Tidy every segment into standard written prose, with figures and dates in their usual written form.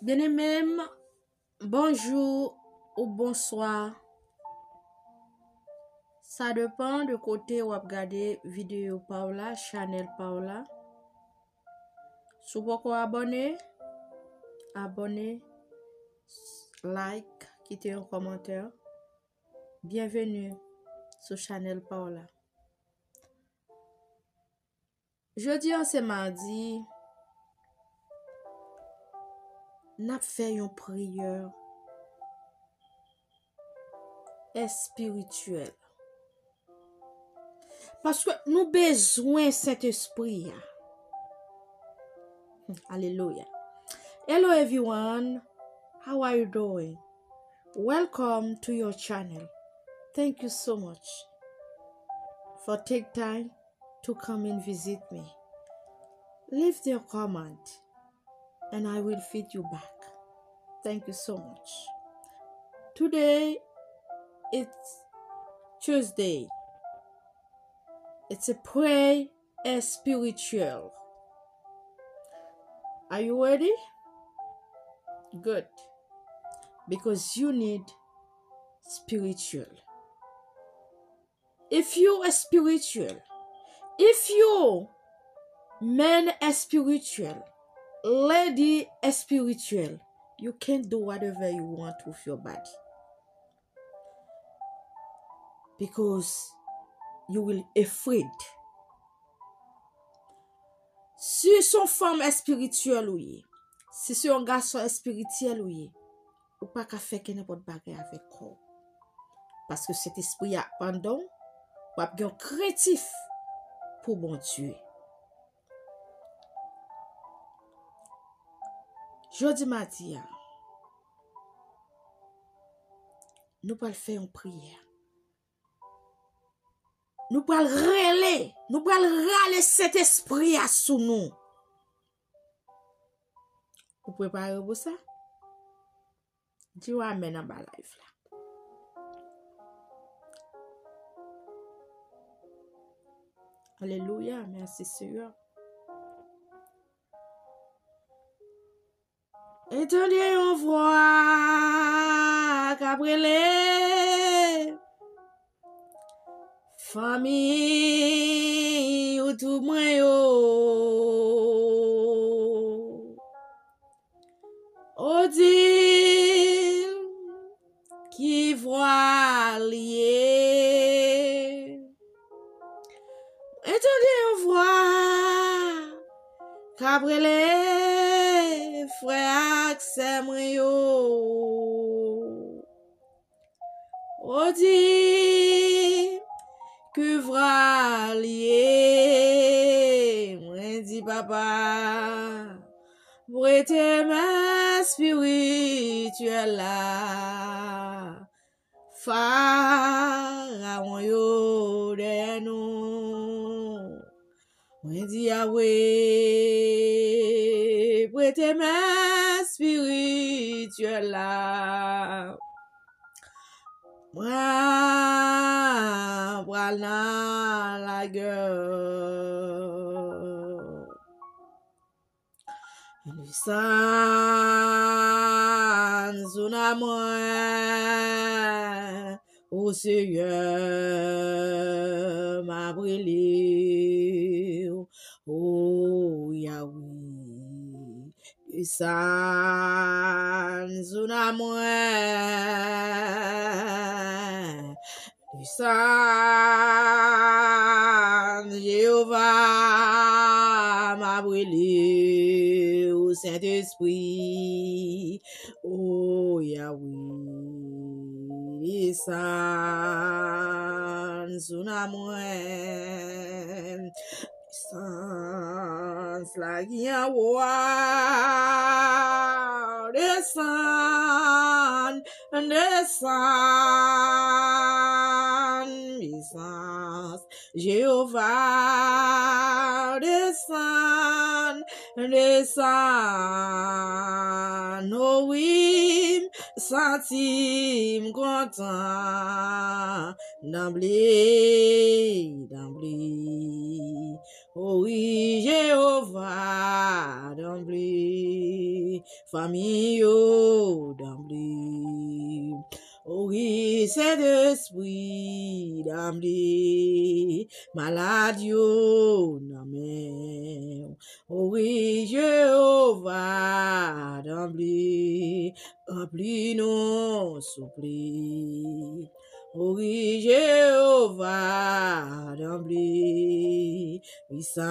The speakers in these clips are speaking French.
Bien-aimé, bonjour ou bonsoir. Ça dépend de côté où vous regardez vidéo Paola, channel Paola. Si vous pouvez abonner, like, quitter un commentaire. Bienvenue sur channel Paola. Jeudi, c'est mardi. N'a fait une prière spirituelle. Parce que nous besoin Saint-Esprit. Alléluia. Hello everyone. How are you doing? Welcome to your channel. Thank you so much for take time to come and visit me. Leave your comment and I will feed you back. Thank you so much. Today it's Tuesday. It's a prayer spiritual. Are you ready? Good. Because you need spiritual. If you are spiritual, if you man is spiritual, lady is spiritual, you can do whatever you want with your body. Because you will afraid. Si son femme spirituelle ou ye, si son garçon spirituel ou ye, ou pas qu'à faire n'importe bagarre avec quoi. Parce que cet esprit a pendant, ou a bien créatif pour bon Dieu. Jodi mardi, nous allons faire une prière. Nous allons râler cet esprit à sous nous. Vous préparez pour ça? Dis amen en bas live là. Alléluia, merci Seigneur. Entendez une voix Gabriel. Famille ou tout moins yo. Odile qui voit lié. Entendez une voix Gabriel frère Axel yo. Odile que vra lié, moi dit papa, pour être ma spirituelle là, pharaon yo de nous, moi dit Yahweh, pour être ma spirituelle là. Moi, voilà la gueule. Nous sommes un amour au Seigneur m'a brûlé. Oh Yahweh. Nous sommes un amour. Jéhovah m'a brûlé au Saint-Esprit, oh Yahweh, sans son amour, sans la Yahweh, descend, puissance, Jéhovah descend, oh oui, sentim content, d'emblée, oh oui, Jéhovah, d'emblée. d'emblée, famille yo d'emblée. Oui, Saint-Esprit d'emblée, malade yo n'amen. Oui, Jéhovah d'emblée, remplis-nous, supplie. Oui, Jéhovah d'emblée, puissant,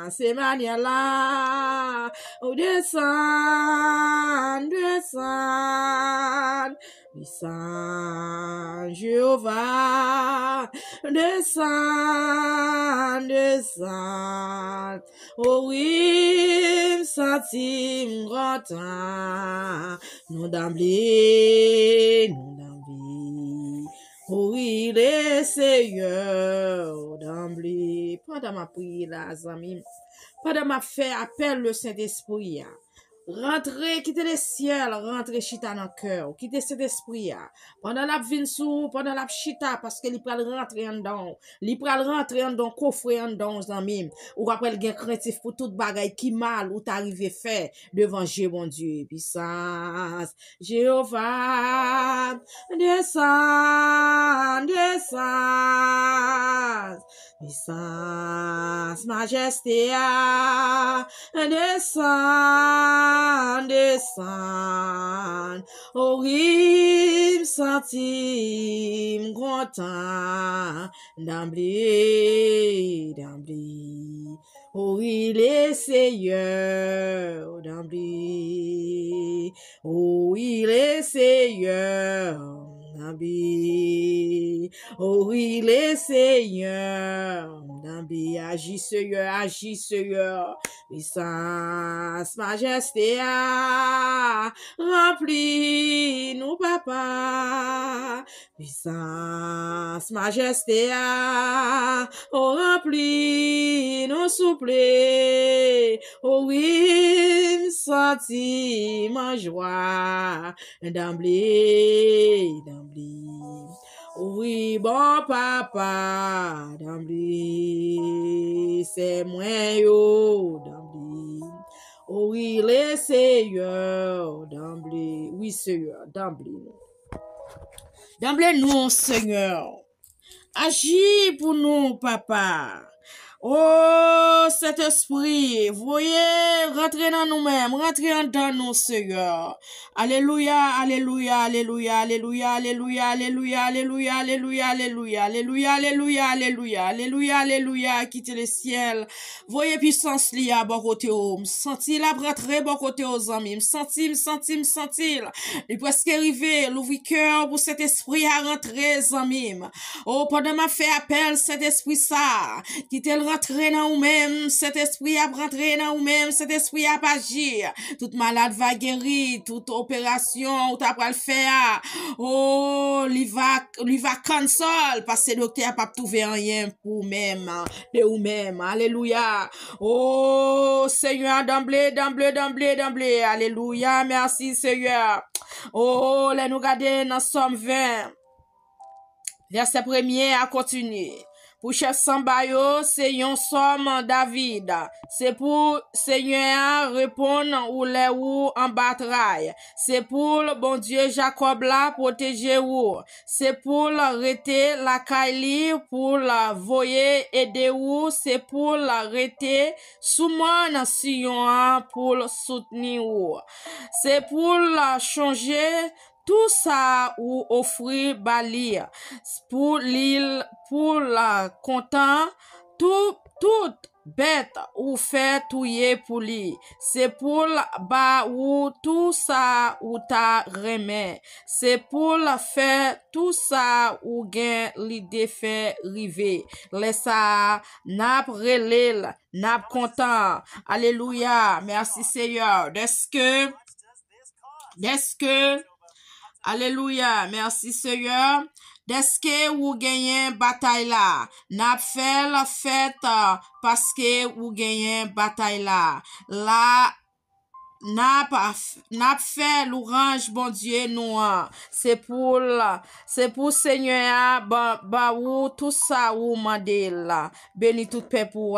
c'est manière là, oh descend, puissant, Jéhovah, descend, oh oui, senti grand temps, nous d'emblée, oui, les Seigneur d'emblée. Pendant ma prière, là, amis, pendant ma fait appel le Saint-Esprit, rentrez, quittez le ciel, rentrez chita dans le cœur, quittez cet esprit. Pendant la vinsou, pendant la chita, parce que il peut rentrer en dedans, il peut rentrer en dedans, coffrer en dedans, amis, ou après le gain craintif pour toute bagaille qui mal ou t'arrive fait devant Dieu, mon Dieu, puissance, Jéhovah, descend, puissance, majesté, descend, horrible sentime, content, d'emblée, oui, les Seigneur d'emblée, oui, les Seigneur d'emblée, oui, les Seigneur d'emblée, agis Seigneur, puissance, majesté, remplis nous, papa, puissance, majesté, oh, remplis nous, souple, oh oui, sentiment, joie, d'emblée, oui, bon papa, d'emblée, c'est moi yo, d'emblée, oui, les Seigneur, d'emblée, oui, Seigneur, d'emblée, nous, Seigneur, agis pour nous, papa. Oh, cet esprit, voyez, rentrez dans nous-mêmes, rentrez dans nous, Seigneur. Alléluia, alléluia, alléluia, alléluia, alléluia, alléluia, alléluia, alléluia, alléluia, alléluia, alléluia, alléluia, alléluia, alléluia, quittez le ciel. Voyez puissance liée à bon côté, senti la rentrer bon côté aux amis, senti. Il est presque arrivé, l'ouvrir cœur pour cet esprit à rentrer, amis. Oh, pendant ma fait appel, cet esprit ça, quittez rentrer dans vous-même, cet esprit a rentré dans vous-même, cet esprit a agir. Toute malade va guérir, toute opération ou t'as pas le faire. Oh, il va cancel parce que le docteur a pas trouvé rien pour même, de vous-même. Alléluia. Oh, Seigneur, d'emblée. Alléluia. Merci, Seigneur. Oh, les nous garder dans Somme 20. Verset 1er à continuer. Pour chef Sambayo, c'est yon somme David. C'est pour Seigneur répondre ou les ou en bataille. C'est pour le bon Dieu Jacob là protéger ou. C'est pour l'arrêter la Kaili, pour la voyer aider ou. C'est pour l'arrêter soumane Sion pour le soutenir ou. C'est pour la changer tout ça ou offrir bali pour l'île, pour la content, toute bête ou fait touiller pour lui. C'est pour ba ou tout ça ou ta remet. C'est pour la faire tout ça ou gain l'idée fait river. Laisse ça, nap relèle, nap content. Alléluia. Merci Seigneur. Est-ce que Alléluia, merci Seigneur. Est-ce que vous gagnez bataille là? N'a fait la fête parce que vous gagnez bataille là. Là, n'a fait l'orange, bon Dieu, nous. C'est pour Seigneur, bah, ou tout ça, ou mandé là. Béni tout paix pour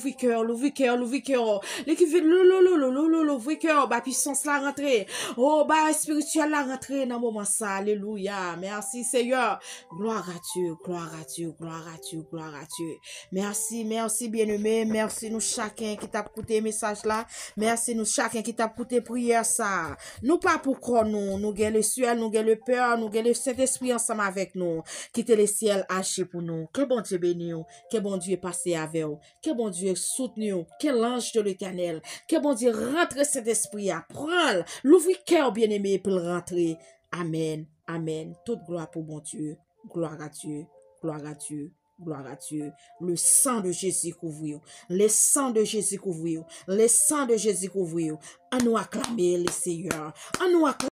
l'ouvrir cœur, l'ouvrir cœur, l'ouvrir cœur. L'équipe l'ouvrir cœur, bah puissance la rentrée. Oh, bah spirituel la rentrée dans le moment ça. Alléluia. Merci Seigneur. Gloire à Dieu, gloire à Dieu, gloire à Dieu, gloire à Dieu. Merci, merci bien-aimé. Merci nous chacun qui t'a écouté message là. Merci nous chacun qui t'a écouté prière ça. Nous pas pour croire nous gagnons le ciel, nous gagnons le peur, nous gagnons le Saint-Esprit ensemble avec nous. Quittez le ciel haché pour nous. Que bon Dieu bénisse, que bon Dieu passe avec vous, que bon Dieu soutenu, que l'ange de l'Éternel, que bon Dieu rentre cet esprit à prendre, l'ouvrir cœur bien-aimé pour le rentrer. Amen, amen. Toute gloire pour bon Dieu. Gloire à Dieu, gloire à Dieu. Gloire à Dieu. Le sang de Jésus couvre. Le sang de Jésus couvre. Le sang de Jésus couvre. À nous acclamer le Seigneur. À nous acclamer.